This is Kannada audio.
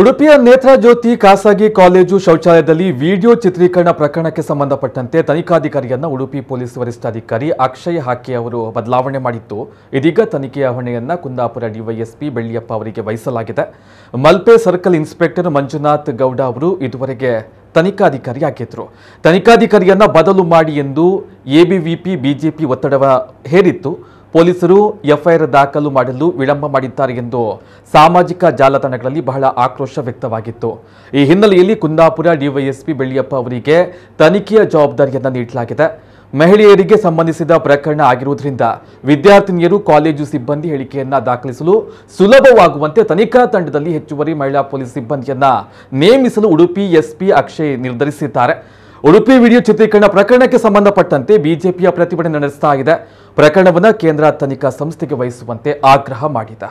ಉಡುಪಿಯ ನೇತ್ರಜ್ಯೋತಿ ಖಾಸಗಿ ಕಾಲೇಜು ಶೌಚಾಲಯದಲ್ಲಿ ವಿಡಿಯೋ ಚಿತ್ರೀಕರಣ ಪ್ರಕರಣಕ್ಕೆ ಸಂಬಂಧಪಟ್ಟಂತೆ ತನಿಖಾಧಿಕಾರಿಯನ್ನ ಉಡುಪಿ ಪೊಲೀಸ್ ವರಿಷ್ಠಾಧಿಕಾರಿ ಅಕ್ಷಯ್ ಹಾಕೆ ಅವರು ಬದಲಾವಣೆ ಮಾಡಿದ್ದು, ಇದೀಗ ತನಿಖೆಯ ಹೊಣೆಯನ್ನ ಕುಂದಾಪುರ ಡಿವೈಎಸ್ಪಿ ಬೆಳ್ಳಿಯಪ್ಪ ಅವರಿಗೆ ವಹಿಸಲಾಗಿದೆ. ಮಲ್ಪೆ ಸರ್ಕಲ್ ಇನ್ಸ್ಪೆಕ್ಟರ್ ಮಂಜುನಾಥ್ ಗೌಡ ಅವರು ಇದುವರೆಗೆ ತನಿಖಾಧಿಕಾರಿಯಾಗಿದ್ದರು. ತನಿಖಾಧಿಕಾರಿಯನ್ನ ಬದಲು ಮಾಡಿ ಎಂದು ಎಬಿವಿಪಿ ಬಿಜೆಪಿ ಒತ್ತಡ ಹೇರಿತ್ತು. ಪೊಲೀಸರು ಎಫ್ಐಆರ್ ದಾಖಲು ಮಾಡಲು ವಿಳಂಬ ಮಾಡಿದ್ದಾರೆ ಎಂದು ಸಾಮಾಜಿಕ ಜಾಲತಾಣಗಳಲ್ಲಿ ಬಹಳ ಆಕ್ರೋಶ ವ್ಯಕ್ತವಾಗಿತ್ತು. ಈ ಹಿನ್ನೆಲೆಯಲ್ಲಿ ಕುಂದಾಪುರ ಡಿವೈಎಸ್ಪಿ ಬೆಳ್ಳಿಯಪ್ಪ ಅವರಿಗೆ ತನಿಖೆಯ ಜವಾಬ್ದಾರಿಯನ್ನು ನೀಡಲಾಗಿದೆ. ಮಹಿಳೆಯರಿಗೆ ಸಂಬಂಧಿಸಿದ ಪ್ರಕರಣ ಆಗಿರುವುದರಿಂದ ವಿದ್ಯಾರ್ಥಿನಿಯರು ಕಾಲೇಜು ಸಿಬ್ಬಂದಿ ಹೇಳಿಕೆಯನ್ನ ದಾಖಲಿಸಲು ಸುಲಭವಾಗುವಂತೆ ತನಿಖಾ ತಂಡದಲ್ಲಿ ಹೆಚ್ಚುವರಿ ಮಹಿಳಾ ಪೊಲೀಸ್ ಸಿಬ್ಬಂದಿಯನ್ನ ನೇಮಿಸಲು ಉಡುಪಿ ಎಸ್ಪಿ ಅಕ್ಷಯ್ ನಿರ್ಧರಿಸಿದ್ದಾರೆ. ಉಡುಪಿ ವಿಡಿಯೋ ಚಿತ್ರೀಕರಣ ಪ್ರಕರಣಕ್ಕೆ ಸಂಬಂಧಪಟ್ಟಂತೆ ಬಿಜೆಪಿಯ ಪ್ರತಿಭಟನೆ ನಡೆಸ್ತಾ ಇದೆ. ಪ್ರಕರಣವನ್ನು ಕೇಂದ್ರ ತನಿಖಾ ಸಂಸ್ಥೆಗೆ ವಹಿಸುವಂತೆ ಆಗ್ರಹ ಮಾಡಿದೆ.